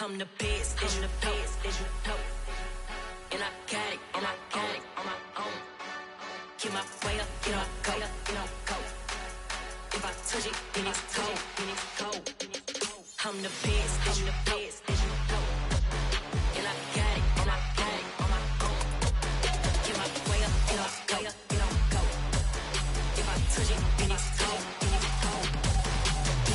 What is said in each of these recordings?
I'm the best, as you know. And I got it, on my own. Get my way up, get my go. If I touch it, then it's cold. I'm the best, as you know. And I got it, on my own. Get my way up, get my go. If I touch it, then it's cold.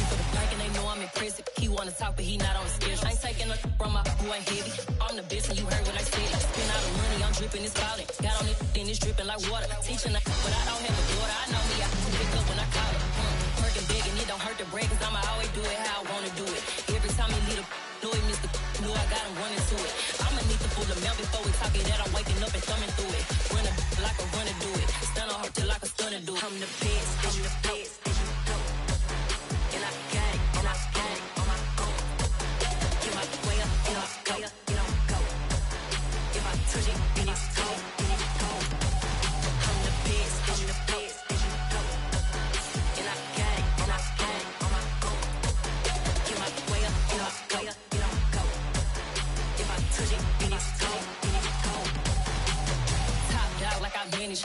For the blank and they know I'm impressive. He wanna talk, but he not on the schedule. I ain't taking a from my boy ain't heavy. I'm the best and you heard what I said. Spend all the money, I'm dripping, it's falling. Got on it, then it's dripping like water. Teaching, but I don't have a daughter. I know me, I can pick up when I call it. Working big and it don't hurt the break, cause I'ma always do it how I wanna do it. Every time he lead a know he missed the know I got him running to it. I'ma need to pull the mail before we talk it that I'm waking up and thumbing through it. Run a like a runner do it. Stun on her till like a stunner do it. I'm the best, I'm the best, as you know. And I got it, on my own. Get my way up, get my go. If I touch it, then it's cold. I'm the best, I'm the best, as you know. And I got it, on my own. Get my way up, get my go. If I touch it, then it's cold. Top dog like I manage.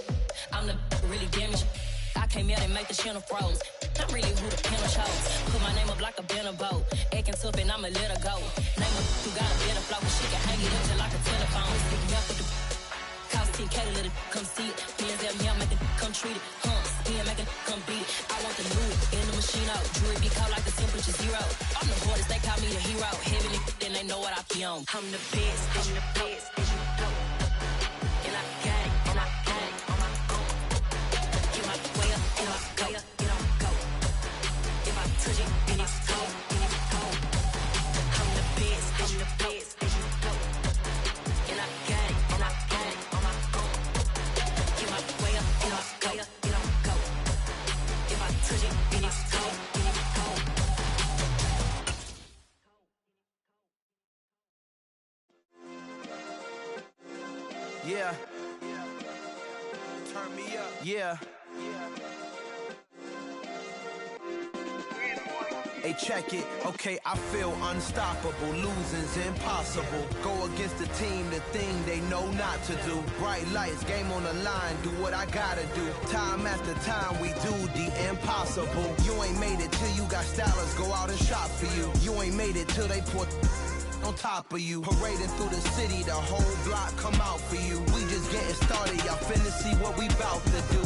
I'm the really damaged. I came out and make the channel froze. I'm really who the panel shows. Put my name up like a banner boat. Acting tough and I'ma let her go. Name her who got a better flow. She can hang it up just like a telephone. Stick me up with the cost 10K to let it come see it. Hands at me, I make it come treat it. Spin, make it come beat it. I want the new in the machine out. Jewelry be cold like the temperature zero. I'm the hardest, they call me the hero. Heavenly, then they know what I be on. I'm the best, as you know. And I got it, on my own. Get my way up, get my go. If I touch it, then it's cold. I'm the best, as you know. And I got it, on my own. Get my way up, get my go. If I touch it, then it's cold. Yeah. Turn me up. Yeah. Hey, check it. Okay, I feel unstoppable. Losing's impossible. Go against the team, the thing they know not to do. Bright lights, game on the line. Do what I gotta do. Time after time, we do the impossible. You ain't made it till you got stylers go out and shop for you. You ain't made it till they put on top of you. Parading through the city, the whole block come out for you. We just getting started, y'all finna see what we bout to do.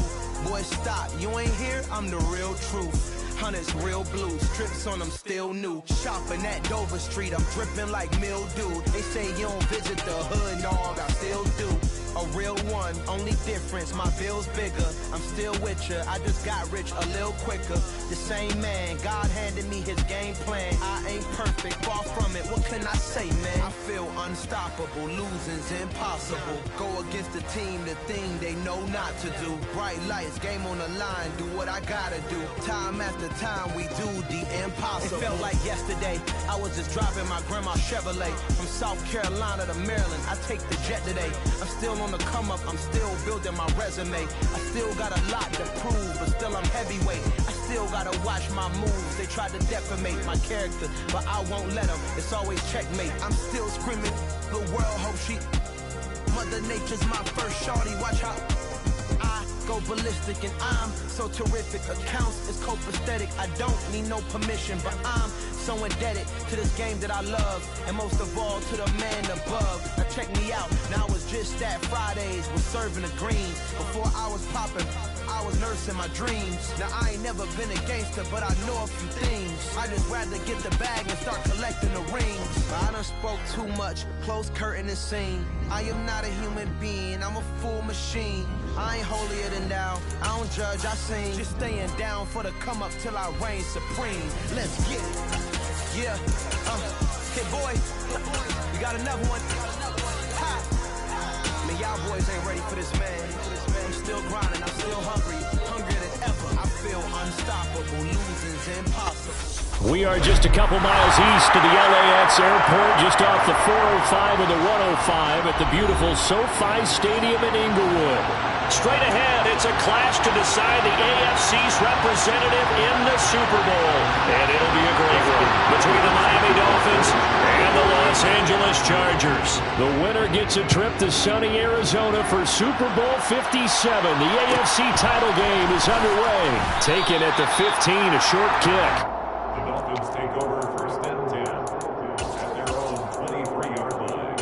Boy, stop, you ain't here, I'm the real truth. Hunters, real blue, strips on them still new. Shopping at Dover Street, I'm dripping like mildew. They say you don't visit the hood, dog, I still do. A real one, only difference, my bill's bigger. I'm still with ya, I just got rich a little quicker. The same man, God handed me his game plan. I ain't perfect, far from it, what can I say, man? I feel unstoppable, losing's impossible. Go against the team, the thing they know not to do. Bright lights, game on the line, do what I gotta do. Time after time, we do the impossible. It felt like yesterday, I was just driving my grandma's Chevrolet. From South Carolina to Maryland, I take the jet today. I'm still on the come up, I'm still building my resume. I still got a lot to prove, but still I'm heavyweight. I still gotta watch my moves. They try to defamate my character, but I won't let them. It's always checkmate. I'm still screaming, the world hope she. Mother Nature's my first shorty, watch how I go ballistic and I'm so terrific. Accounts is copacetic, I don't need no permission, but I'm so indebted to this game that I love, and most of all to the man above. Now check me out, now it's just that Fridays was serving the greens. Before I was popping, I was nursing my dreams. Now I ain't never been a gangster, but I know a few things. I just rather get the bag and start collecting the rings. I done spoke too much, close curtain and scene. I am not a human being, I'm a full machine. I ain't holier than thou, I don't judge, I sing. Just staying down for the come up till I reign supreme. Let's get it. Yeah, hey boy, we got another one. Ha! Man, y'all boys ain't ready for this, man. I'm still grinding, I'm still hungry, hungrier than ever. I feel unstoppable, losing's impossible. We are just a couple miles east of the LAX airport, just off the 405 and the 105 at the beautiful SoFi Stadium in Inglewood. Straight ahead, it's a clash to decide the AFC's representative in the Super Bowl. And it'll be a great one between the Miami Dolphins and the Los Angeles Chargers. The winner gets a trip to sunny Arizona for Super Bowl 57. The AFC title game is underway. Taken at the 15, a short kick. The Dolphins take over first and 10 at their own 23-yard line.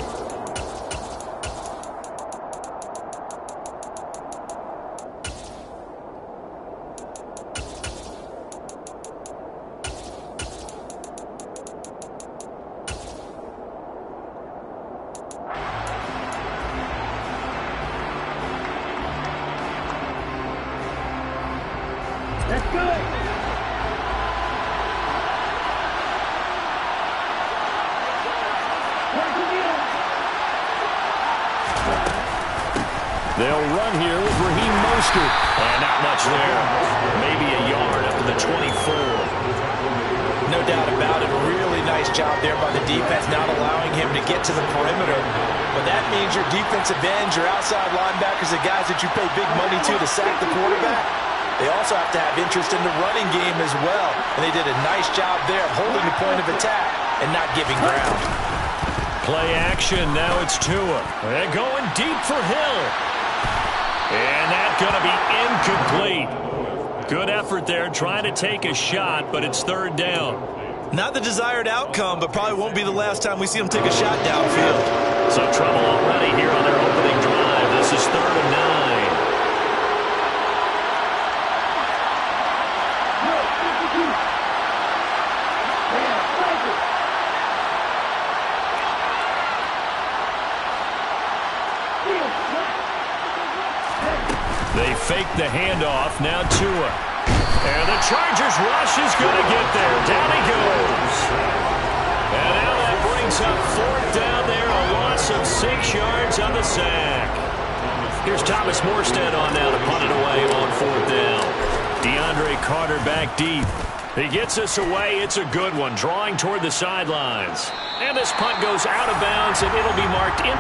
They'll run here with Raheem Mostert. And not much there. Maybe a yard up to the 24. No doubt about it. Really nice job there by the defense, not allowing him to get to the perimeter. But that means your defensive ends, your outside linebackers, the guys that you pay big money to sack the quarterback, they also have to have interest in the running game as well. And they did a nice job there of holding the point of attack and not giving ground. Play action. Now it's Tua. They're going deep for Hill. And that's going to be incomplete. Good effort there trying to take a shot, but it's third down. Not the desired outcome, but probably won't be the last time we see him take a shot downfield. Some trouble already here on their opening drive. This is 3rd and 9. They fake the handoff. Now Tua. And the Chargers rush is going to get there. Down he goes. And now that brings up 4th down there. A loss of 6 yards on the sack. Here's Thomas Morstead on now to punt it away on 4th down. DeAndre Carter back deep. He gets us away. It's a good one. Drawing toward the sidelines. And this punt goes out of bounds, and it'll be marked in.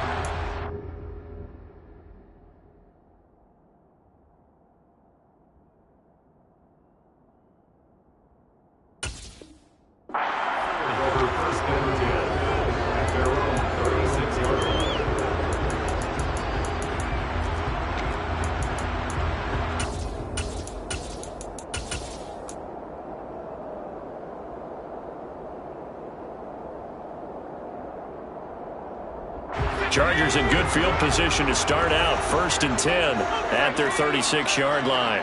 Chargers in good field position to start out. 1st and 10 at their 36-yard line.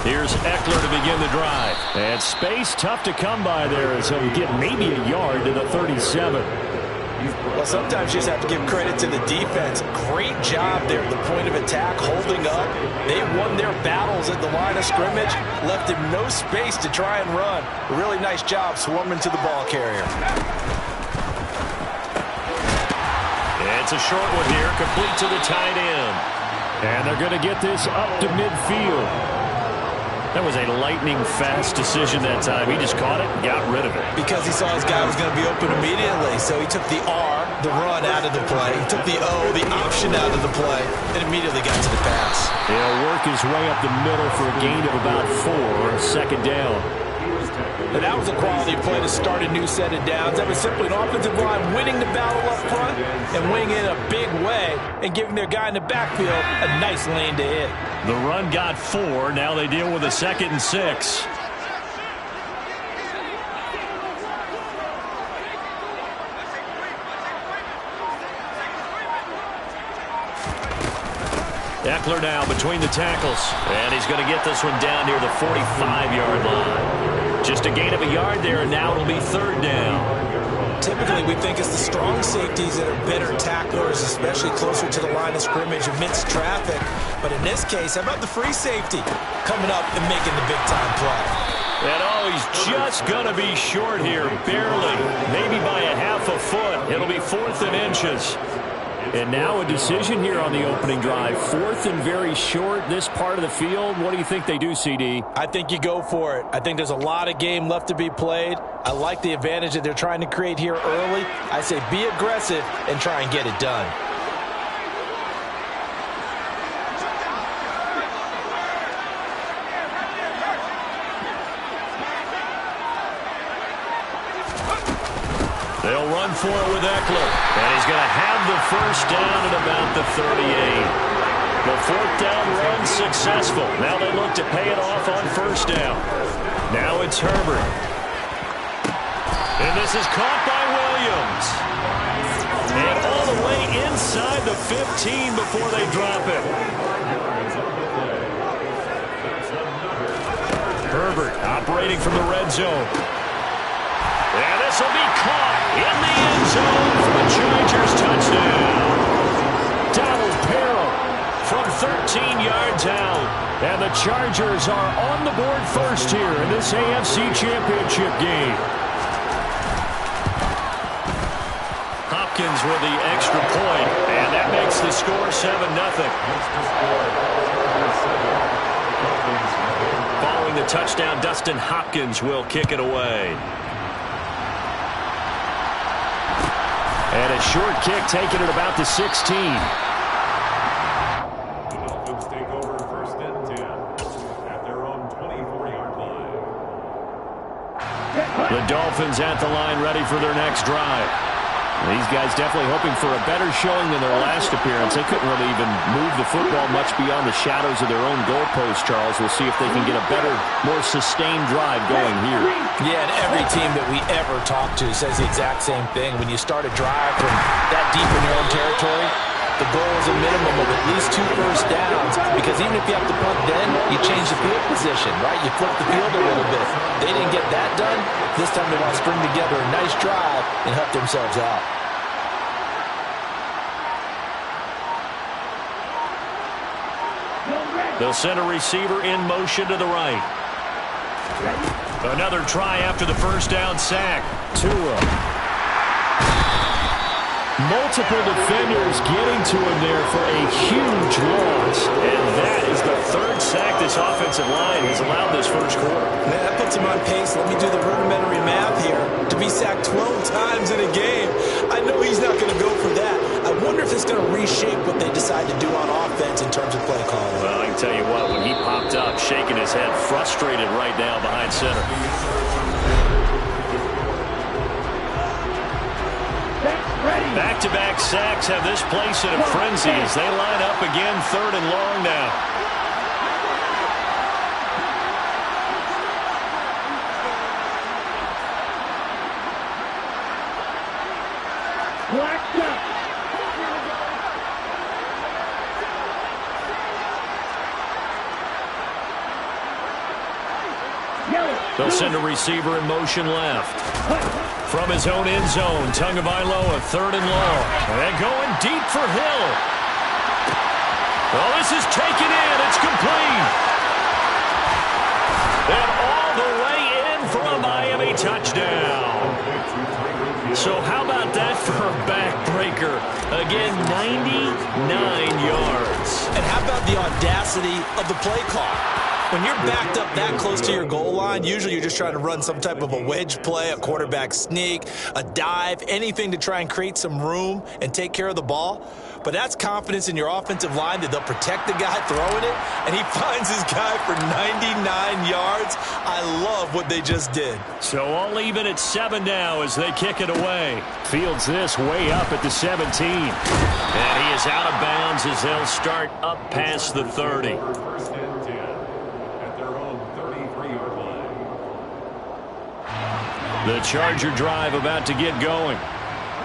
Here's Eckler to begin the drive. And space tough to come by there as he'll get maybe a yard to the 37. Well, sometimes you just have to give credit to the defense. Great job there at the point of attack, holding up. They won their battles at the line of scrimmage, left him no space to try and run. A really nice job swarming to the ball carrier. It's a short one here, complete to the tight end. And they're going to get this up to midfield. That was a lightning-fast decision that time. He just caught it and got rid of it. Because he saw his guy was going to be open immediately, so he took the R, the run, out of the play. He took the O, the option, out of the play, and immediately got to the pass. He'll work his way up the middle for a gain of about 4, 2nd down. And that was a quality play to start a new set of downs. That was simply an offensive line winning the battle up front and winning in a big way and giving their guy in the backfield a nice lane to hit. The run got 4. Now they deal with a 2nd and 6. Eckler now between the tackles. And he's going to get this one down near the 45-yard line. Just a gain of a yard there, and now it'll be 3rd down. Typically, we think it's the strong safeties that are better tacklers, especially closer to the line of scrimmage amidst traffic. But in this case, how about the free safety coming up and making the big-time play? And he's just going to be short here, barely, maybe by a half a foot. It'll be 4th and inches. And now a decision here on the opening drive. 4th and very short, this part of the field. What do you think they do, CD? I think you go for it. I think there's a lot of game left to be played. I like the advantage that they're trying to create here early. I say be aggressive and try and get it done. They'll run for it with Eckler. And he's going to have the first down at about the 38. The 4th down run successful. Now they look to pay it off on 1st down. Now it's Herbert. And this is caught by Williams. And all the way inside the 15 before they drop it. Herbert operating from the red zone. And this will be caught in the end zone for a Chargers touchdown. Donald Parham from 13 yards out. And the Chargers are on the board first here in this AFC Championship game. Hopkins with the extra point, and that makes the score 7-0. Following the touchdown, Dustin Hopkins will kick it away. And a short kick taken at about the 16. The Dolphins take over 1st and 10 at their own 24-yard line. The Dolphins at the line ready for their next drive. These guys definitely hoping for a better showing than their last appearance. They couldn't really even move the football much beyond the shadows of their own goalpost, Charles. We'll see if they can get a better, more sustained drive going here. Yeah, and every team that we ever talk to says the exact same thing. When you start a drive from that deep in your own territory, the goal is a minimum of at least 2 first downs, because even if you have to punt then, you change the field position, right? You flip the field a little bit. They didn't get that done. This time they want to string together a nice drive and help themselves out. They'll send a receiver in motion to the right. Another try after the first down sack. Tua. Multiple defenders getting to him there for a huge loss. And that is the 3rd sack this offensive line has allowed this first quarter. Man, that puts him on pace. Let me do the rudimentary math here. To be sacked 12 times in a game, I know he's not going to go for that. I wonder if it's going to reshape what they decide to do on offense in terms of play calling. Well, I can tell you what, when he popped up, shaking his head, frustrated right now behind center. Back-to-back sacks have this place in a frenzy as they line up again 3rd and long now. They'll send a receiver in motion left. From his own end zone, Tagovailoa, 3rd and long. And going deep for Hill. Well, this is taken in. It's complete. And all the way in for a Miami touchdown. So how about that for a backbreaker? Again, 99 yards. And how about the audacity of the play call? When you're backed up that close to your goal line, usually you're just trying to run some type of a wedge play, a quarterback sneak, a dive, anything to try and create some room and take care of the ball. But that's confidence in your offensive line that they'll protect the guy throwing it, and he finds his guy for 99 yards. I love what they just did. So all even at 7 now as they kick it away. Fields this way up at the 17. And he is out of bounds as they'll start up past the 30. 1st and 10 at their own 33-yard line. The Charger drive about to get going.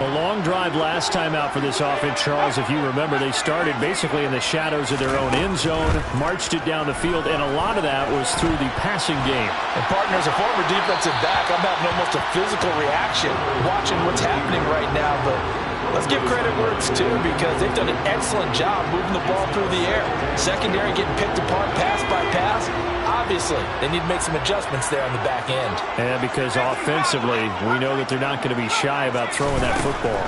A long drive last time out for this offense, Charles. If you remember, they started basically in the shadows of their own end zone, marched it down the field, and a lot of that was through the passing game. And partners, a former defensive back, I'm having almost a physical reaction watching what's happening right now, but let's give credit where it's due because they've done an excellent job moving the ball through the air. Secondary getting picked apart pass by pass. Obviously, they need to make some adjustments there on the back end. And because offensively, we know that they're not going to be shy about throwing that football.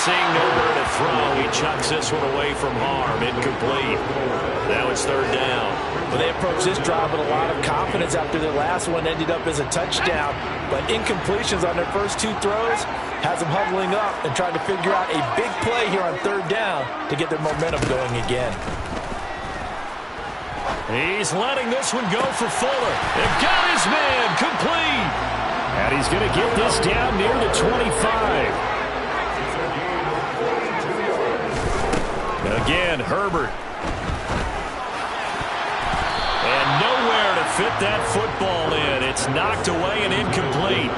seeing nowhere to throw, he chucks this one away from harm. Incomplete. Now it's third down. Well, they approached this drive with a lot of confidence after their last one ended up as a touchdown. But incompletions on their first two throws has them huddling up and trying to figure out a big play here on third down to get their momentum going again. He's letting this one go for Fuller. And got his man complete. And he's going to get this down near the 25. Again, Herbert. And nowhere to fit that football in. It's knocked away and incomplete.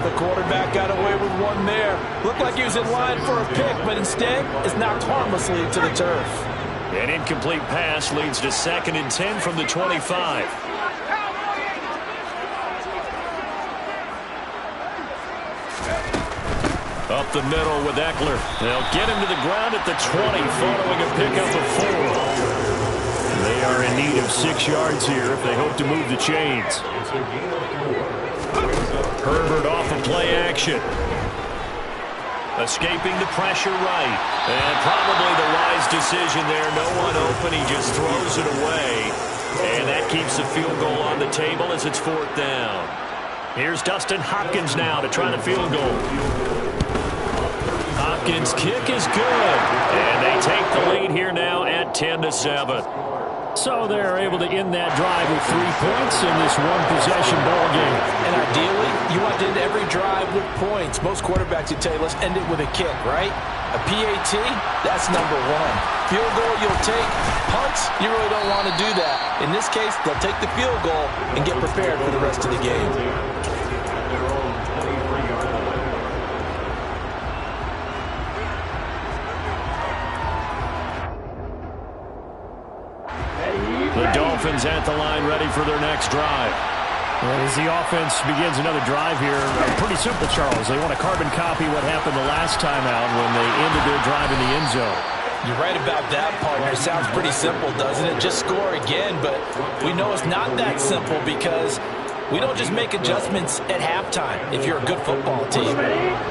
The quarterback got away with one there. Looked like he was in line for a pick, but instead it's knocked harmlessly to the turf. An incomplete pass leads to 2nd and 10 from the 25. Up the middle with Eckler. They'll get him to the ground at the 20 following a pickup of 4. They are in need of 6 yards here if they hope to move the chains. Herbert off of play action. Escaping the pressure right. And probably the wise decision there. No one open. He just throws it away. And that keeps the field goal on the table as it's 4th down. Here's Dustin Hopkins now to try the field goal. Hopkins' kick is good. And they take the lead here now at 10-7. So they're able to end that drive with 3 points in this one-possession ball game. And ideally, you want to end every drive with points. Most quarterbacks would tell you, let's end it with a kick, right? A PAT, that's number 1. Field goal, you'll take. Punts, you really don't want to do that. In this case, they'll take the field goal and get prepared for the rest of the game. The Dolphins at the line ready for their next drive. Well, as the offense begins another drive here, pretty simple, Charles. They want to carbon copy what happened the last time out when they ended their drive in the end zone. You're right about that, partner. It sounds pretty simple, doesn't it? Just score again, but we know it's not that simple because we don't just make adjustments at halftime if you're a good football team.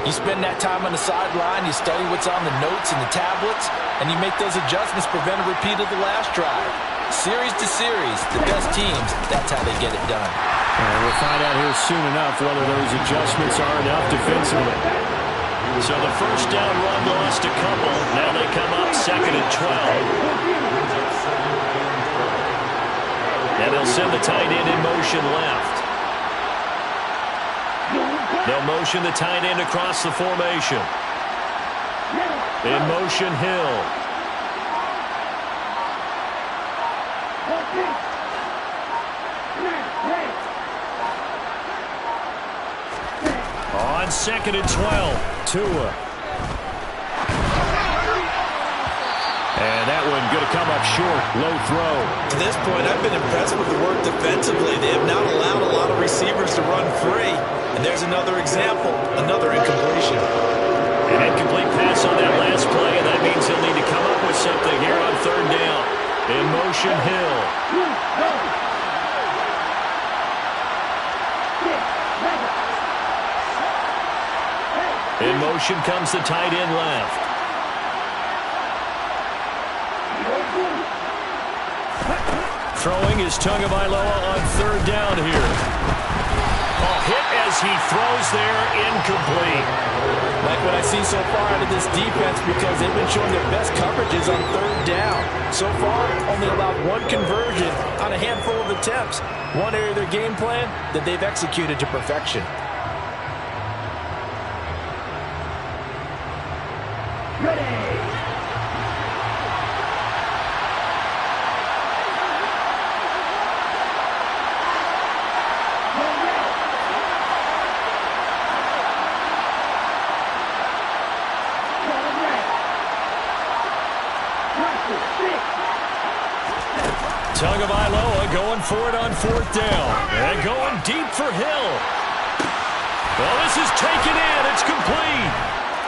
You spend that time on the sideline, you study what's on the notes and the tablets, and you make those adjustments, prevent a repeat of the last drive. Series to series, the best teams, that's how they get it done. And we'll find out here soon enough whether those adjustments are enough defensively. So the first down run lost a couple. Now they come up 2nd and 12. And they'll send the tight end in motion left. They'll motion the tight end across the formation. In motion, Hill. On 2nd and 12, Tua. And that one going to come up short, low throw. To this point, I've been impressed with the work defensively. They have not allowed a lot of receivers to run free. And there's another example, another incompletion. An incomplete pass on that last play, and that means he'll need to come up with something here on 3rd down. In motion, Hill. In motion comes the tight end left. Throwing is Tagovailoa on 3rd down here. Hit as he throws there, incomplete. Like what I see so far out of this defense because they've been showing their best coverages on 3rd down. So far, only allowed 1 conversion on a handful of attempts. One area of their game plan that they've executed to perfection. Tagovailoa going for it on 4th down. And going deep for Hill. Well, this is taken in. It's complete.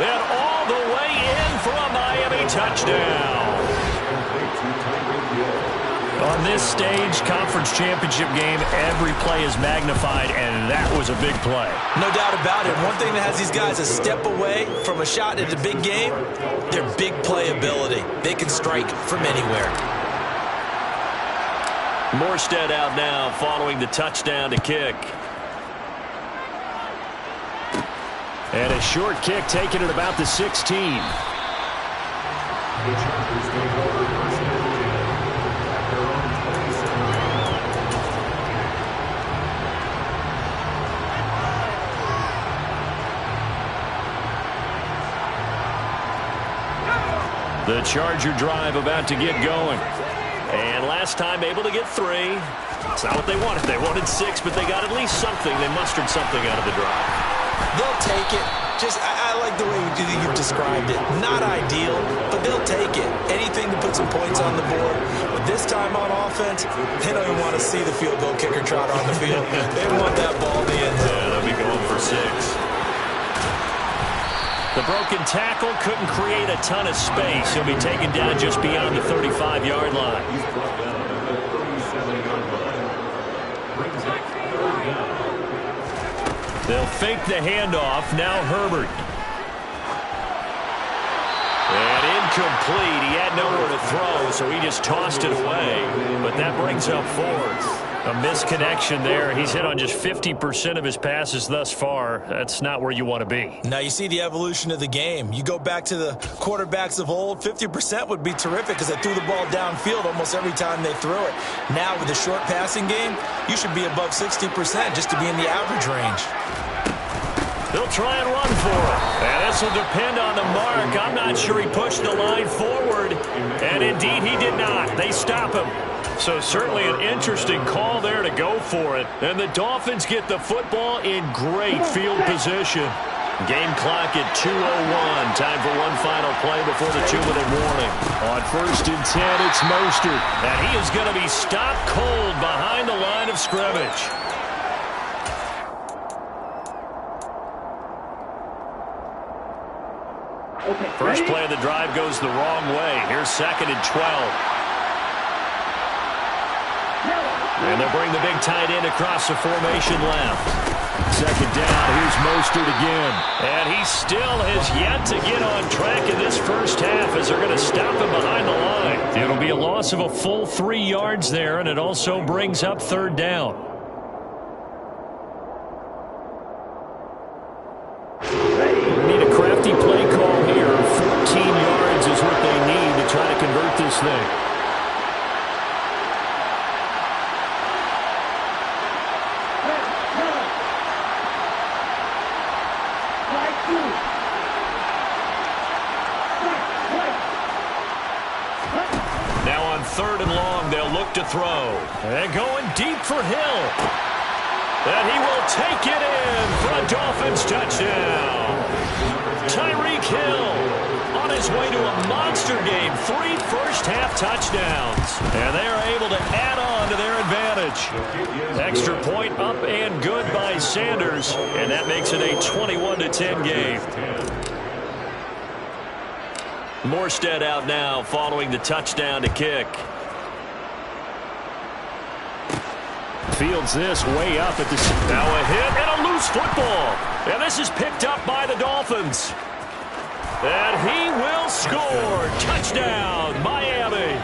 And all the way in for a Miami touchdown. On this stage, conference championship game, every play is magnified, and that was a big play. No doubt about it. One thing that has these guys a step away from a shot at a big game, their big play ability. They can strike from anywhere. Morstead out now following the touchdown to kick. And a short kick taken at about the 16. The Chargers take over first and 10 at their own 27. The Charger drive about to get going. And last time able to get 3. It's not what they wanted. They wanted 6, but they got at least something. They mustered something out of the drive. They'll take it. I like the way you've described it. Not ideal, but they'll take it. Anything to put some points on the board. But this time on offense, they don't even want to see the field goal kicker trot on the field. They want that ball in the end zone. Yeah, they'll be going for 6. The broken tackle couldn't create a ton of space. He'll be taken down just beyond the 35-yard line. He's brought down at the 37-yard line. Brings up 3rd down. They'll fake the handoff. Now Herbert. And incomplete. He had nowhere to throw, so he just tossed it away. But that brings up 4th. A misconnection there. He's hit on just 50% of his passes thus far. That's not where you want to be. Now you see the evolution of the game. You go back to the quarterbacks of old, 50% would be terrific because they threw the ball downfield almost every time they threw it. Now with the short passing game, you should be above 60% just to be in the average range. They'll try and run for it. And this will depend on the mark. I'm not sure he pushed the line forward. And indeed he did not. They stop him. So certainly an interesting call there to go for it. And the Dolphins get the football in great field position. Game clock at 2:01. Time for one final play before the 2-minute warning. On 1st and 10, it's Mostert. And he is going to be stopped cold behind the line of scrimmage. First play of the drive goes the wrong way. Here's 2nd and 12. And they'll bring the big tight end across the formation left. 2nd down, here's Mostert again. And he still has yet to get on track in this first half as they're going to stop him behind the line. It'll be a loss of a full 3 yards there, and it also brings up 3rd down. Need a crafty play call here. 14 yards is what they need to try to convert this thing. Now on 3rd and long, they'll look to throw. And going deep for Hill. And he will take it in for a Dolphins touchdown. Tyreek Hill on his way to a monster game. 3 first-half touchdowns. And they are able to add on to their advantage. Extra point up and good by Sanders. And that makes it a 21-10 game. Morstead out now following the touchdown to kick. Fields this way up at the... Now a hit and a loose football. And this is picked up by the Dolphins. And he will score. Touchdown, Miami.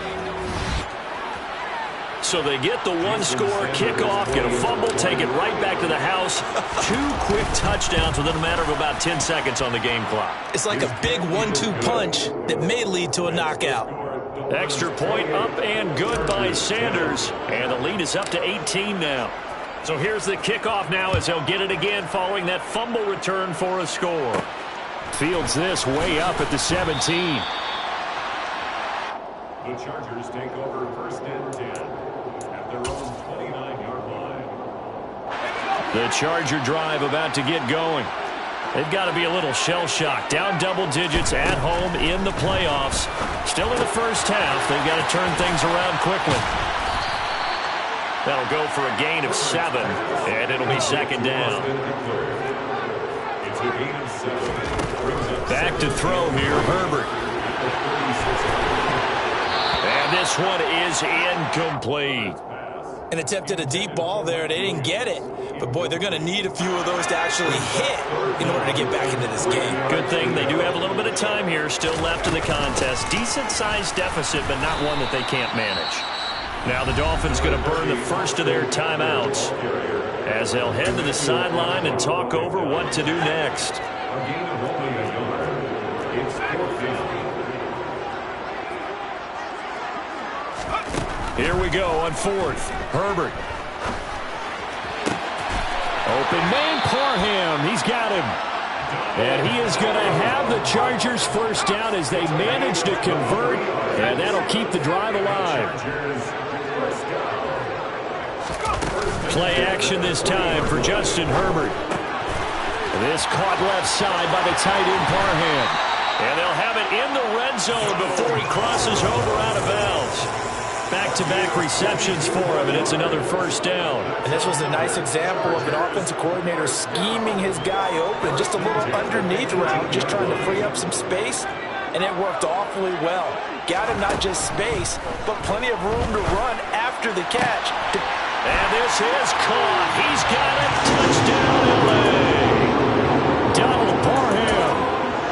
So they get the one-score kickoff, get a fumble, take it right back to the house. 2 quick touchdowns within a matter of about 10 seconds on the game clock. It's like a big 1-2 punch that may lead to a knockout. Extra point up and good by Sanders. And the lead is up to 18 now. So here's the kickoff now as they'll get it again following that fumble return for a score. Fields this way up at the 17. The Chargers take over 1st and 10 at their own 29-yard line. The Charger drive about to get going. They've got to be a little shell-shocked. Down double digits at home in the playoffs. Still in the first half. They've got to turn things around quickly. That'll go for a gain of 7, and it'll be 2nd down. It's a gain of 7. Back to throw here, Herbert. And this one is incomplete. An attempt at a deep ball there. They didn't get it. But, boy, they're going to need a few of those to actually hit in order to get back into this game. Good thing they do have a little bit of time here still left in the contest. Decent-sized deficit, but not one that they can't manage. Now the Dolphins going to burn the first of their timeouts as they'll head to the sideline and talk over what to do next. Here we go on fourth. Herbert. Open man, Parham. He's got him. And he is going to have the Chargers first down as they manage to convert. And that'll keep the drive alive. Play action this time for Justin Herbert. This caught left side by the tight end Parham. And they'll have it in the red zone before he crosses over out of bounds. Back-to-back receptions for him, and it's another first down. And this was a nice example of an offensive coordinator scheming his guy open. Just a little underneath route, just trying to free up some space, and it worked awfully well. Got him not just space, but plenty of room to run after the catch. And this is caught. He's got it. Touchdown, L.A. Donald Parham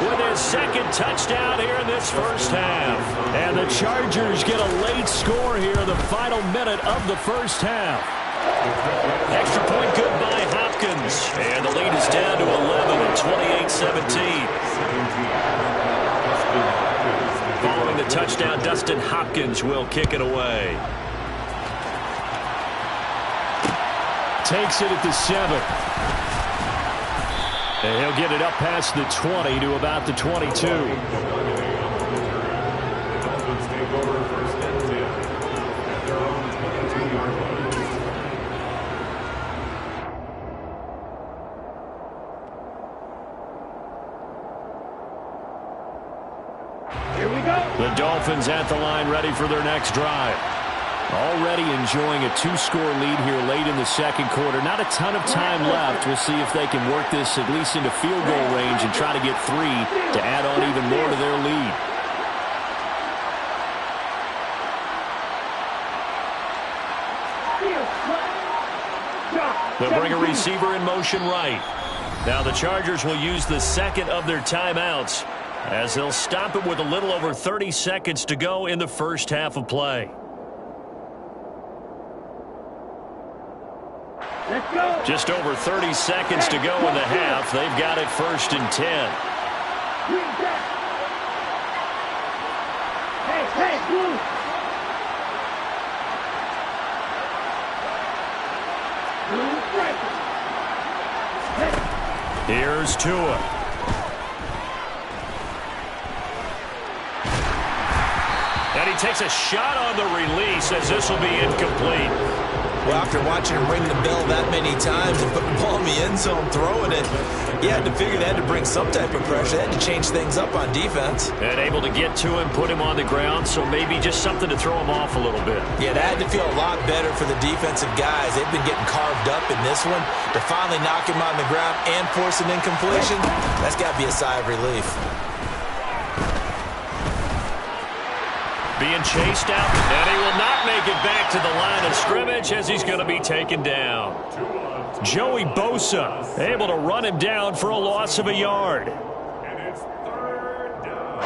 with his second touchdown here in this first half. And the Chargers get a late score here in the final minute of the first half. Extra point good by Hopkins. And the lead is down to 11 at 28-17. Following the touchdown, Dustin Hopkins will kick it away. Takes it at the 7. And he'll get it up past the 20 to about the 22. Here we go. The Dolphins at the line ready for their next drive. Already enjoying a two-score lead here late in the second quarter. Not a ton of time left. We'll see if they can work this at least into field goal range and try to get 3 to add on even more to their lead. They'll bring a receiver in motion right. Now the Chargers will use the second of their timeouts as they'll stop it with a little over 30 seconds to go in the first half of play. Let's go. Just over 30 seconds to go in the half. They've got it 1st and 10. Hey, move. Here's Tua. And he takes a shot on the release as this will be incomplete. Well, after watching him ring the bell that many times and putting the ball in the end zone, throwing it, you had to figure they had to bring some type of pressure. They had to change things up on defense. And able to get to him, put him on the ground, so maybe just something to throw him off a little bit. Yeah, that had to feel a lot better for the defensive guys. They've been getting carved up in this one. To finally knock him on the ground and force an incompletion, that's got to be a sigh of relief. Being chased out, and he will not make it back to the line of scrimmage as he's going to be taken down. Joey Bosa able to run him down for a loss of a yard. And it's 3rd down.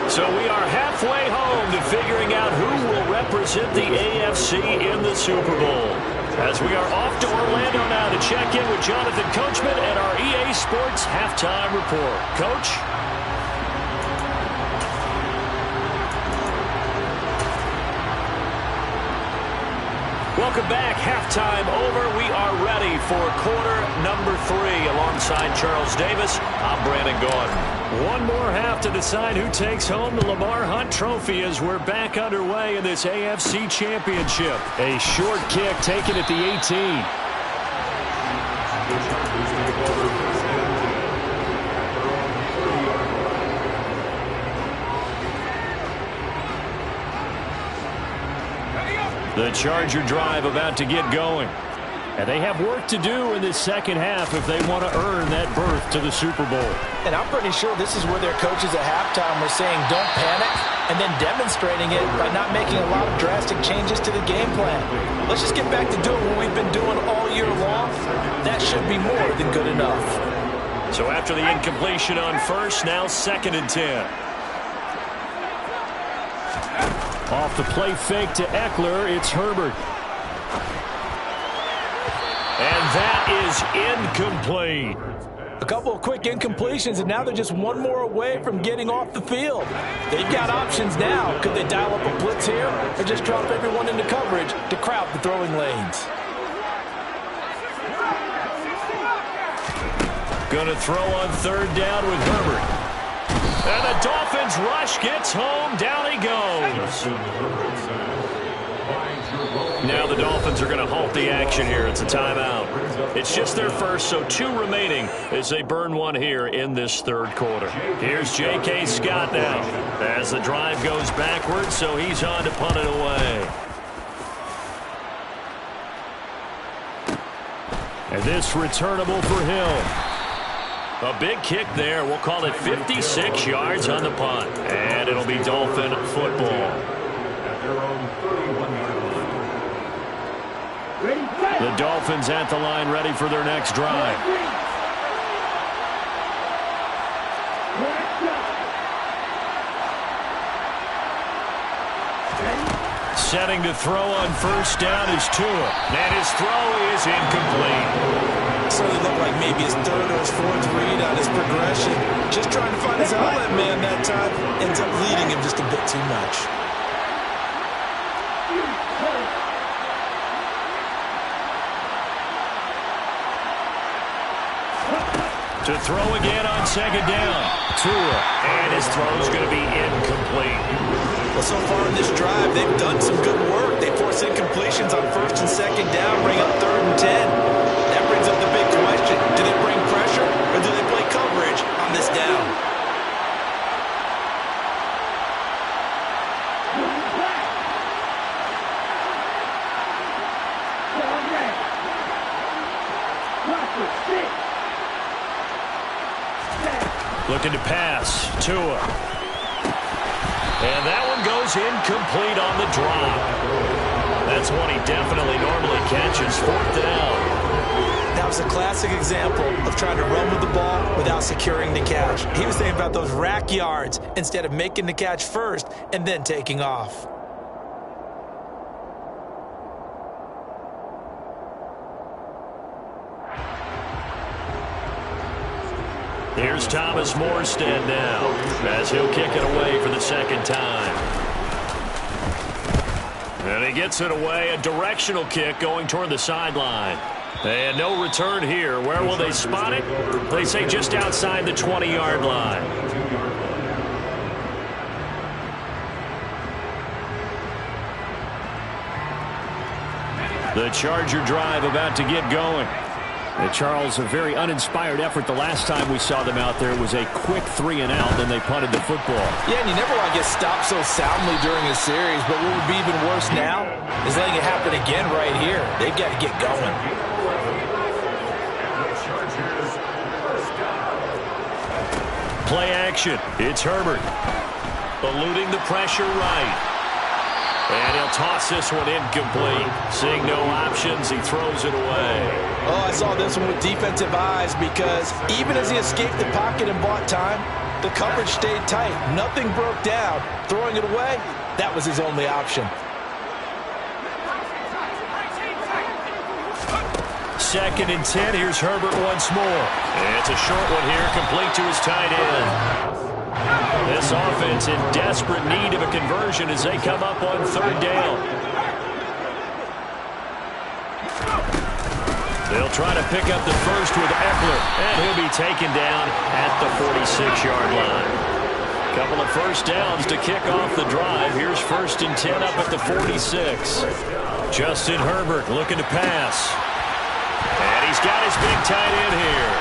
So we are halfway home to figuring out who will represent the AFC in the Super Bowl. As we are off to Orlando now to check in with Jonathan Coachman and our EA Sports Halftime Report. Coach? Welcome back. Halftime over. We are ready for quarter number 3. Alongside Charles Davis, I'm Brandon Gaudin. One more half to decide who takes home the Lamar Hunt Trophy as we're back underway in this AFC Championship. A short kick taken at the 18. The Charger drive about to get going. And they have work to do in this second half if they want to earn that berth to the Super Bowl. And I'm pretty sure this is where their coaches at halftime were saying, don't panic, and then demonstrating it by not making a lot of drastic changes to the game plan. Let's just get back to doing what we've been doing all year long. That should be more than good enough. So after the incompletion on first, now 2nd and 10. Off the play fake to Eckler, it's Herbert. And that is incomplete. A couple of quick incompletions, and now they're just one more away from getting off the field. They've got options now. Could they dial up a blitz here or just drop everyone into coverage to crowd the throwing lanes? Going to throw on 3rd down with Herbert. And the Dolphins rush gets home. Down he goes. Now the Dolphins are going to halt the action here. It's a timeout. It's just their first, so 2 remaining as they burn one here in this 3rd quarter. Here's J.K. Scott now as the drive goes backwards, so he's on to punt it away. And this returnable for Hill. A big kick there. We'll call it 56 yards on the punt. And it'll be Dolphin football. The Dolphins at the line ready for their next drive. Setting to throw on 1st down is Tua. And his throw is incomplete. Certainly looked like maybe his 3rd or his 4th read on his progression. Just trying to find his outlet man that time. Ends up leading him just a bit too much. To throw again on 2nd down. Tua. And his throw is going to be incomplete. Well, so far in this drive, they've done some good work. They force incompletions on 1st and 2nd down, bring up 3rd and 10. That brings up the big question. Do they bring pressure or do they play coverage on this down? Looking to pass. Tua. And that one goes incomplete on the drop. That's one he definitely normally catches. 4th down. That was a classic example of trying to run with the ball without securing the catch. He was thinking about those rack yards instead of making the catch first and then taking off. Here's Thomas Morstead now as he'll kick it away for the 2nd time. And he gets it away, a directional kick going toward the sideline. And no return here. Where will they spot it? They say just outside the 20-yard line. The Charger drive about to get going. Charles, a very uninspired effort the last time we saw them out there. It was a quick 3 and out, then they punted the football. Yeah, and you never want to get stopped so soundly during a series, but what would be even worse now is letting it happen again right here. They've got to get going. Play action. It's Herbert. Eluding the pressure right. And he'll toss this one incomplete. Seeing no options, he throws it away. Oh, I saw this one with defensive eyes because even as he escaped the pocket and bought time, the coverage stayed tight. Nothing broke down. Throwing it away, that was his only option. 2nd and 10. Here's Herbert once more. And it's a short one here, complete to his tight end. This offense in desperate need of a conversion as they come up on 3rd down. They'll try to pick up the first with Eckler, and he'll be taken down at the 46-yard line. Couple of 1st downs to kick off the drive. Here's 1st and 10 up at the 46. Justin Herbert looking to pass. And he's got his big tight end here.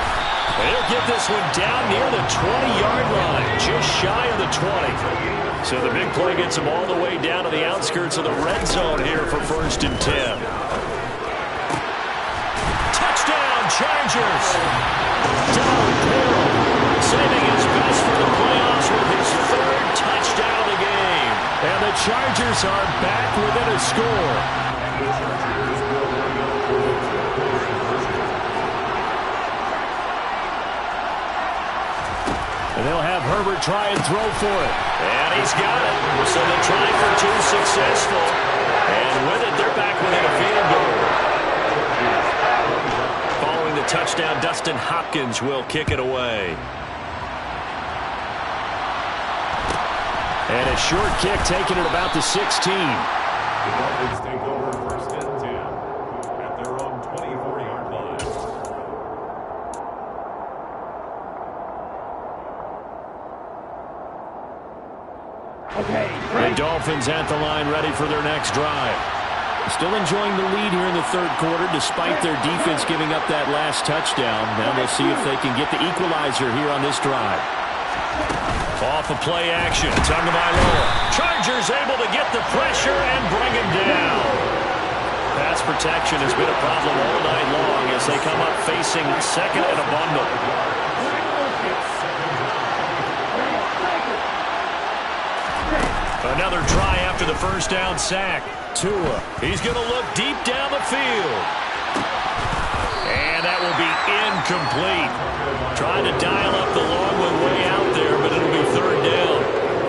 He'll get this one down near the 20-yard line, just shy of the 20. So the big play gets him all the way down to the outskirts of the red zone here for 1st and 10. Touchdown, Chargers! Doug Pearl saving his best for the playoffs with his 3rd touchdown of the game. the Chargers are back within a score. And they'll have Herbert try and throw for it. And he's got it. So the try for two successful. And with it, they're back within a field goal. Following the touchdown, Dustin Hopkins will kick it away. And a short kick taken at about the 16. The Dolphins take over first and 10 at their own 24-yard line. The Dolphins at the line, ready for their next drive. Still enjoying the lead here in the third quarter, despite their defense giving up that last touchdown. Now they'll see if they can get the equalizer here on this drive. Off of play action, Tagovailoa. Chargers able to get the pressure and bring him down. Pass protection has been a problem all night long as they come up facing second and a bundle. Another try after the first down sack. Tua, he's going to look deep down the field. And that will be incomplete. Trying to dial up the long one way out there, but it'll be third down.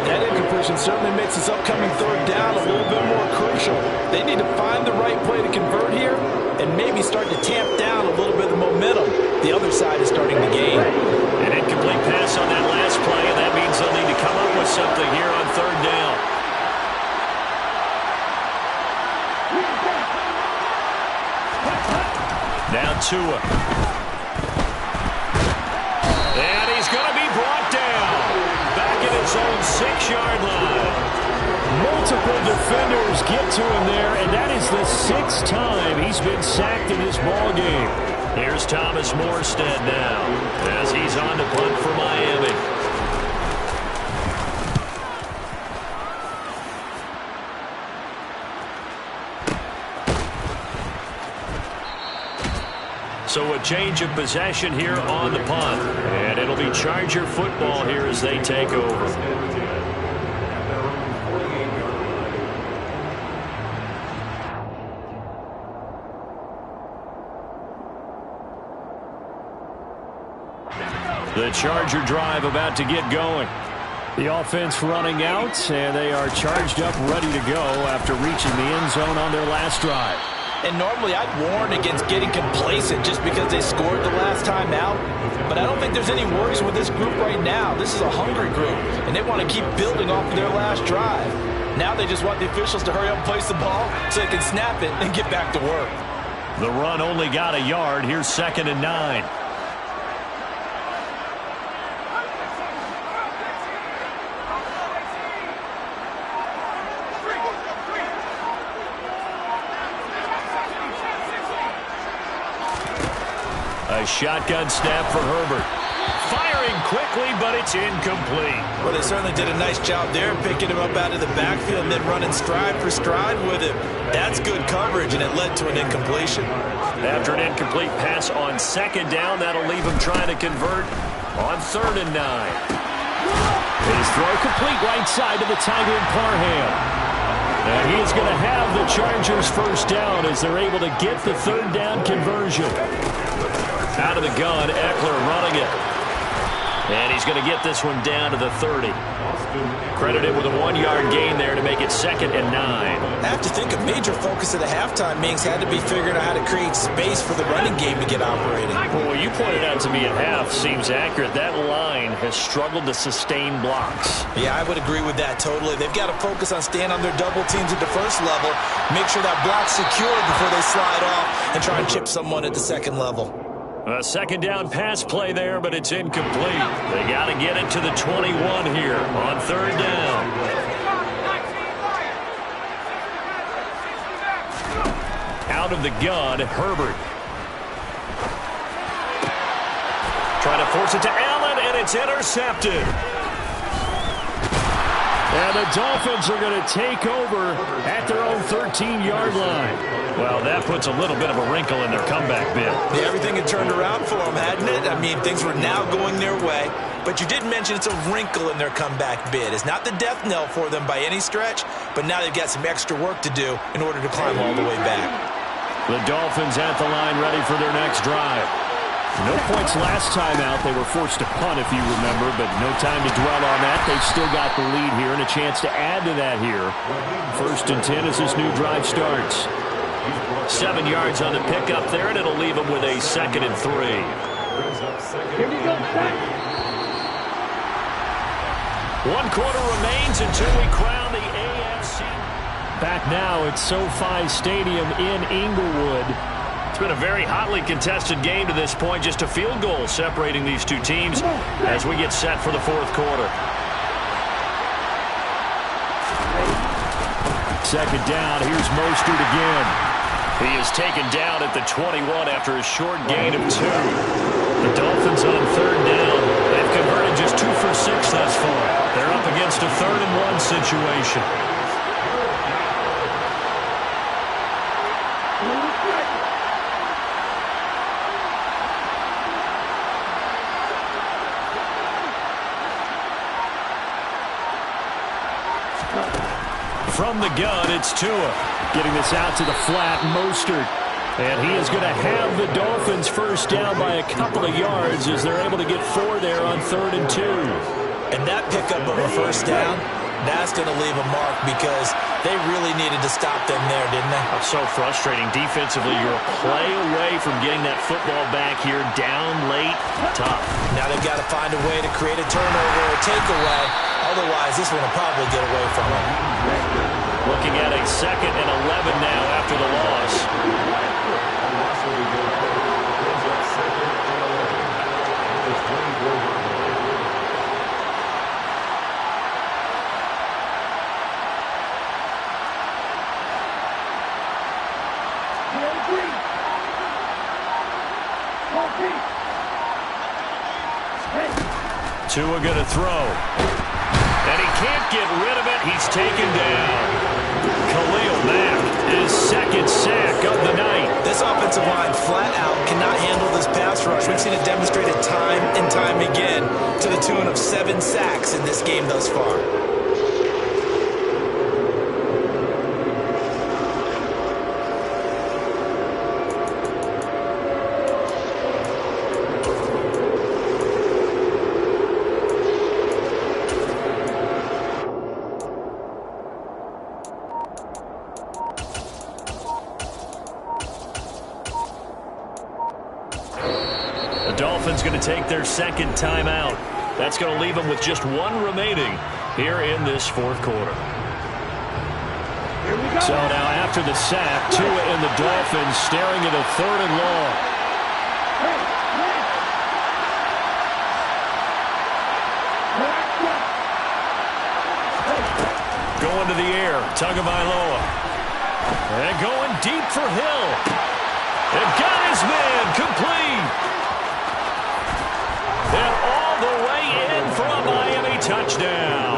That incompletion certainly makes this upcoming third down a little bit more crucial. They need to find the right play to convert here and maybe start to tamp down a little bit of the momentum the other side is starting to gain. An incomplete pass on that last play, and that means they'll need to come up with something here on third down. Now Tua. And he's going to be brought down. Back at his own 6-yard line. Multiple defenders get to him there, and that is the 6th time he's been sacked in this ball game. Here's Thomas Morstead now as he's on to punt for Miami. So a change of possession here on the punt. And it'll be Charger football here as they take over. The Charger drive about to get going. The offense running out, and they are charged up, ready to go after reaching the end zone on their last drive. And normally I'd warn against getting complacent just because they scored the last time out. But I don't think there's any worries with this group right now. This is a hungry group, and they want to keep building off of their last drive. Now they just want the officials to hurry up and place the ball so they can snap it and get back to work. The run only got a yard. Here's 2nd and 9. A shotgun snap for Herbert. Firing quickly, but it's incomplete. Well, they certainly did a nice job there, picking him up out of the backfield and then running stride for stride with him. That's good coverage, and it led to an incompletion. After an incomplete pass on 2nd down, that'll leave him trying to convert on 3rd and 9. His throw complete right side to the Tiger in Parham. And he is going to have the Chargers first down as they're able to get the 3rd down conversion. Out of the gun, Eckler running it. And he's going to get this one down to the 30. Credited with a 1-yard gain there to make it 2nd and 9. I have to think a major focus of the halftime meetings had to be figuring out how to create space for the running game to get operating. Well, what you pointed out to me at half seems accurate. That line has struggled to sustain blocks. Yeah, I would agree with that totally. They've got to focus on staying on their double teams at the first level, make sure that block's secure before they slide off, and try and chip someone at the 2nd level. A 2nd down pass play there, but it's incomplete. They got to get it to the 21 here on 3rd down. Out of the gun, Herbert. Trying to force it to Allen, and it's intercepted. And the Dolphins are going to take over at their own 13-yard line. Well, that puts a little bit of a wrinkle in their comeback bid. Yeah, everything had turned around for them, hadn't it? I mean, things were now going their way. But you did mention it's a wrinkle in their comeback bid. It's not the death knell for them by any stretch, but now they've got some extra work to do in order to climb all the way back. The Dolphins at the line ready for their next drive. No points last time out. They were forced to punt, if you remember, but no time to dwell on that. They've still got the lead here and a chance to add to that here. 1st and 10 as this new drive starts. 7 yards on the pickup there, and it'll leave them with a 2nd and 3. Here we go, back. 1 quarter remains until we crown the AFC. Back now at SoFi Stadium in Inglewood. It's been a very hotly contested game to this point. Just a field goal separating these two teams as we get set for the 4th quarter. 2nd down. Here's Mostert again. He is taken down at the 21 after a short gain of 2. The Dolphins on 3rd down. They've converted just 2 for 6 thus far. They're up against a 3rd and 1 situation. From the gun, it's Tua. Getting this out to the flat, Mostert. And he is going to have the Dolphins first down by a couple of yards as they're able to get 4 there on 3rd and 2. And that pickup of a first down, that's going to leave a mark because they really needed to stop them there, didn't they? Oh, so frustrating. Defensively, you're a play away from getting that football back here down late. Tough. Now they've got to find a way to create a turnover or takeaway. Otherwise, this one will probably get away from them. Looking at a 2nd and 11 now after the loss. Tua going to throw. And he can't get rid of it. He's taken down. Khalil Mack, his 2nd sack of the night. This offensive line flat out cannot handle this pass rush. We've seen it demonstrated time and time again to the tune of 7 sacks in this game thus far. Dolphins going to take their 2nd timeout. That's going to leave them with just 1 remaining here in this 4th quarter. So now after the sack, Tua and the Dolphins staring at a 3rd and long. Going to the air, Tagovailoa. And going deep for Hill. And got his man complete. And all the way in for a Miami touchdown.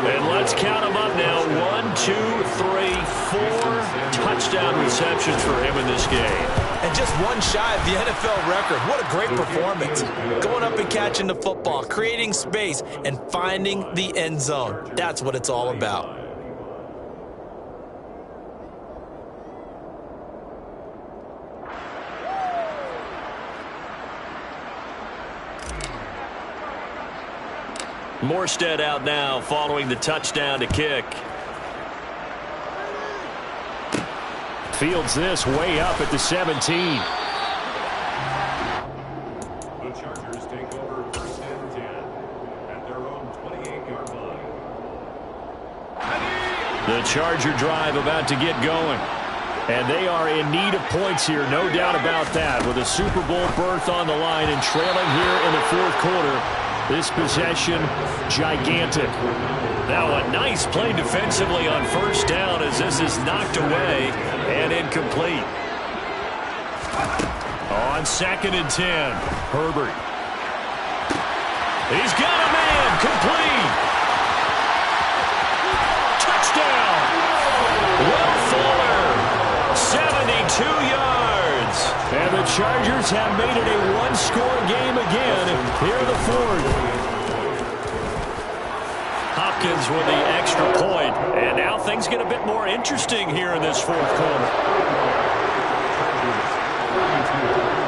And let's count them up now. 1, 2, 3, 4 touchdown receptions for him in this game. And just 1 shy of the NFL record. What a great performance. Going up and catching the football, creating space, and finding the end zone. That's what it's all about. Morstead out now following the touchdown to kick. Fields this way up at the 17. The Chargers take over 1st and 10 at their own 28-yard line. The Charger drive about to get going. And they are in need of points here, no doubt about that. With a Super Bowl berth on the line and trailing here in the 4th quarter. This possession, gigantic. Now a nice play defensively on 1st down as this is knocked away and incomplete. On 2nd and 10, Herbert. He's got a man complete. touchdown. Will Fuller, 72 yards. And the Chargers have made it a one-score game again here in the fourth. Hopkins with the extra point. And now things get a bit more interesting here in this fourth quarter.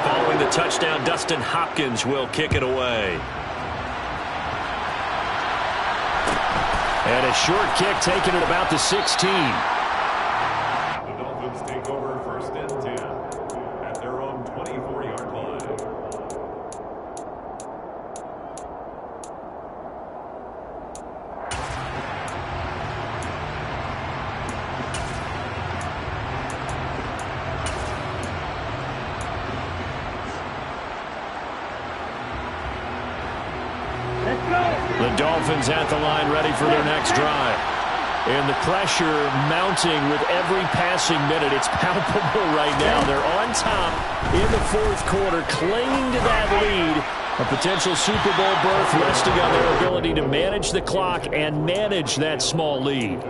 Following the touchdown, Dustin Hopkins will kick it away. And a short kick taken at about the 16. The Dolphins take over first and 10 at their own 24-yard line. The Dolphins at the line ready for their next drive. And the pressure mounting with every passing minute. It's palpable right now. They're on top in the fourth quarter, clinging to that lead. A potential Super Bowl berth resting on their ability to manage the clock and manage that small lead.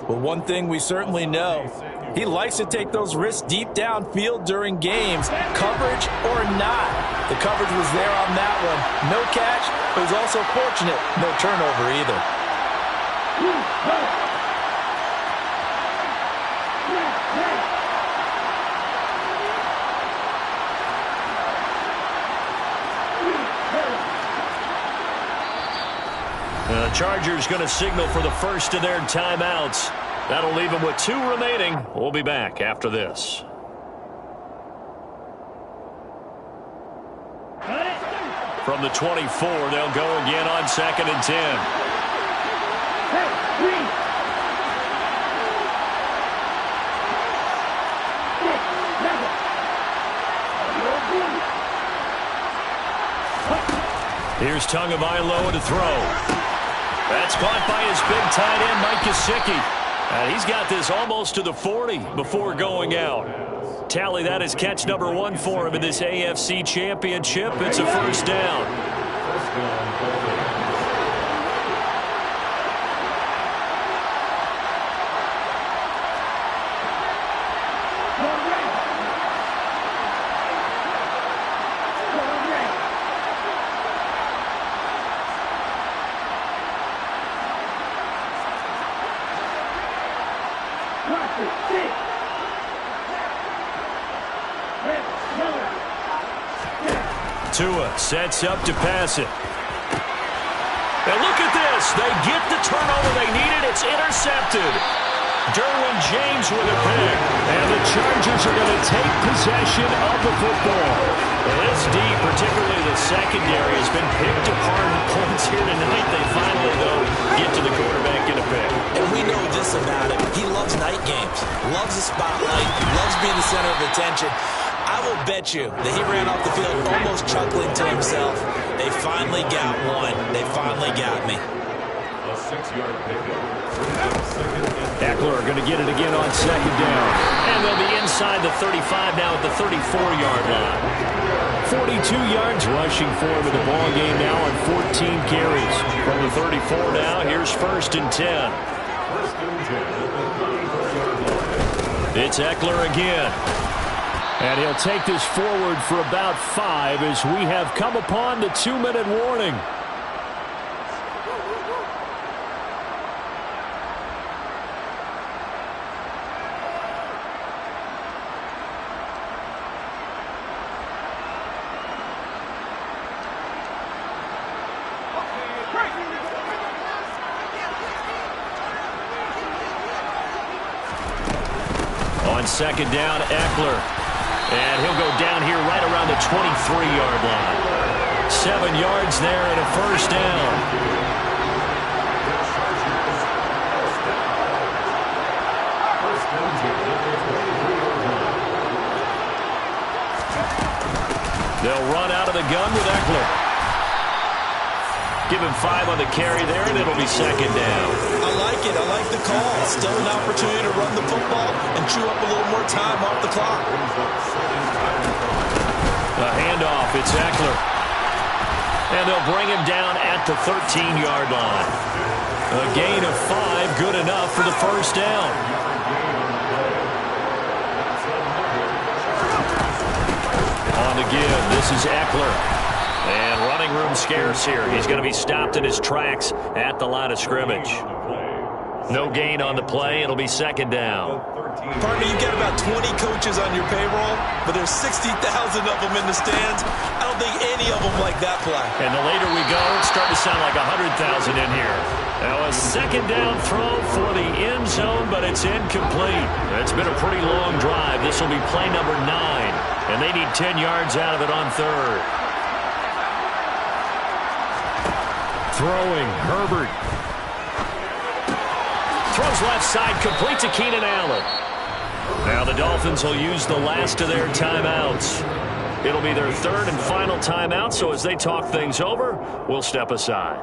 Well, one thing we certainly know, he likes to take those risks deep downfield during games, coverage or not. The coverage was there on that one. No catch, but he's also fortunate. No turnover either. The Chargers going to signal for the first of their timeouts. That'll leave them with 2 remaining. We'll be back after this. From the 24, they'll go again on 2nd and 10. Here's Tagovailoa to throw. That's caught by his big tight end, Mike Gesicki. And he's got this almost to the 40 before going out. Tally that as catch number 1 for him in this AFC Championship. It's a first down. Tua sets up to pass it. And look at this. They get the turnover they needed. It's intercepted. Derwin James with a pick. And the Chargers are going to take possession of the football. Well, this D, particularly the secondary, has been picked apart in points here tonight. They finally, though, get to the quarterback in a pick. And we know this about him. He loves night games, loves the spotlight, loves being the center of attention. I will bet you that he ran off the field almost chuckling to himself. They finally got one. They finally got me. A 6-yard pickup. Eckler going to get it again on 2nd down. And they'll be inside the 35 now at the 34-yard line. 42 yards rushing for him in the ball game now on 14 carries. From the 34 now, here's 1st and 10. It's Eckler again. And he'll take this forward for about 5 as we have come upon the 2-minute warning. On 2nd down, Eckler. And he'll go down here right around the 23-yard line. 7 yards there and a first down. They'll run out of the gun with Eckler. Give him 5 on the carry there, and it'll be 2nd down. I like it. I like the call. Still an opportunity to run the football and chew up a little more time off the clock. The handoff, it's Eckler. And they'll bring him down at the 13-yard line. A gain of 5, good enough for the first down. On the give, this is Eckler. And running room scarce here. He's going to be stopped in his tracks at the line of scrimmage. No gain on the play. It'll be second down. Partner, you've got about 20 coaches on your payroll, but there's 60,000 of them in the stands. I don't think any of them like that play. And the later we go, it's starting to sound like 100,000 in here. Now a second down throw for the end zone, but it's incomplete. It's been a pretty long drive. This will be play number 9, and they need 10 yards out of it on third. Throwing, Herbert. Throws left side, complete to Keenan Allen. Now the Dolphins will use the last of their timeouts. It'll be their third and final timeout, so as they talk things over, we'll step aside.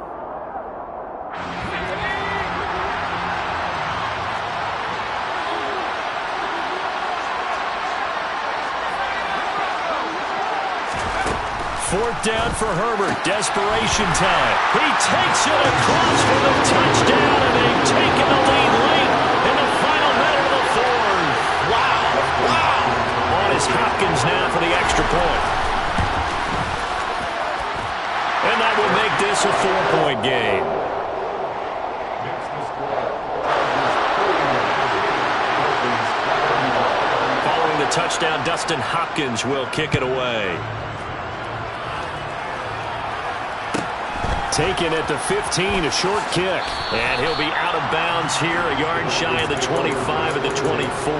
Fourth down for Herbert. Desperation time. He takes it across for the touchdown, and they've taken the lead late in the final minute of the fourth. Wow. On is Hopkins now for the extra point. And that will make this a 4-point game. Following the touchdown, Dustin Hopkins will kick it away. Taken at the 15, a short kick. And he'll be out of bounds here, a yard shy of the 25 at the 24.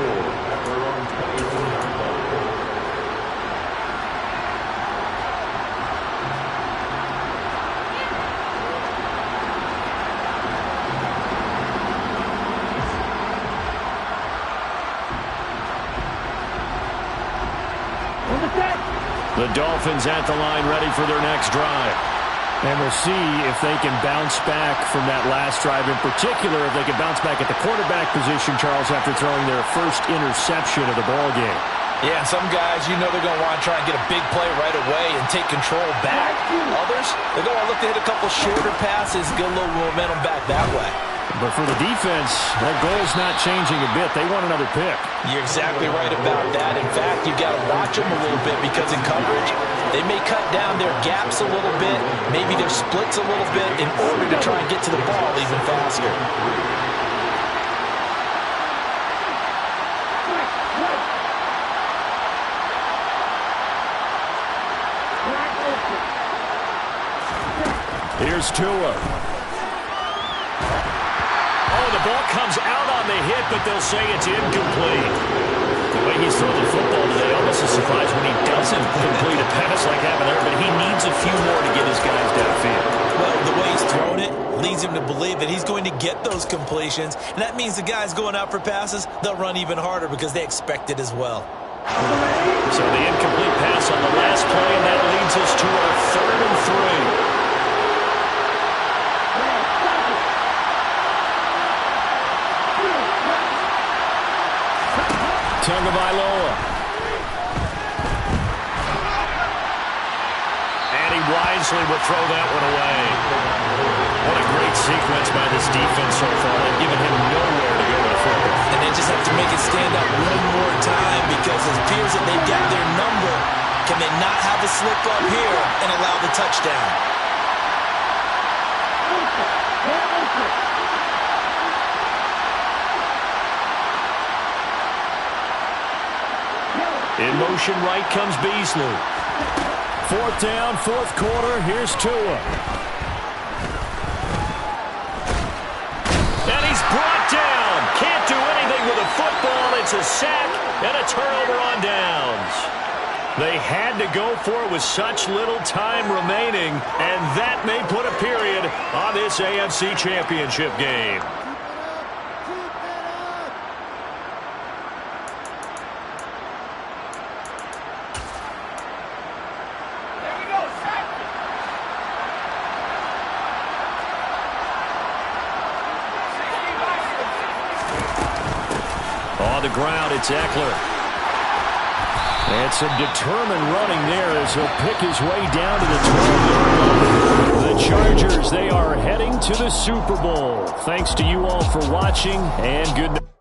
The Dolphins at the line, ready for their next drive. And we'll see if they can bounce back from that last drive. In particular, if they can bounce back at the quarterback position, Charles, after throwing their first interception of the ball game. Yeah, some guys, you know they're going to want to try and get a big play right away and take control back. Others, they're going to look to hit a couple shorter passes, get a little momentum back that way. But for the defense, that goal's not changing a bit. They want another pick. You're exactly right about that. In fact, you've got to watch them a little bit because in coverage, they may cut down their gaps a little bit, maybe their splits a little bit in order to try and get to the ball even faster. Here's Tua. Oh, the ball comes out on the hit, but they'll say it's incomplete. The way he's throwing the football today, almost a surprise when he doesn't complete a pass like happened there, but he needs a few more to get his guys downfield. Well, the way he's thrown it leads him to believe that he's going to get those completions, and that means the guys going out for passes, they'll run even harder because they expect it as well. So the incomplete pass on the last play, and that leads us to our 3rd and 3. Tagovailoa. And he wisely would throw that one away. What a great sequence by this defense so far. They've given him nowhere to go with the football. And they just have to make it stand up one more time because it appears that they've got their number. Can they not have a slip up here and allow the touchdown? In motion right comes Beasley. 4th down, 4th quarter. Here's Tua. And he's brought down. Can't do anything with a football. It's a sack and a turnover on downs. They had to go for it with such little time remaining, and that may put a period on this AFC Championship game. On the ground, it's Eckler. And some determined running there as he'll pick his way down to the 12-yard line. The Chargers, they are heading to the Super Bowl. Thanks to you all for watching, and good night.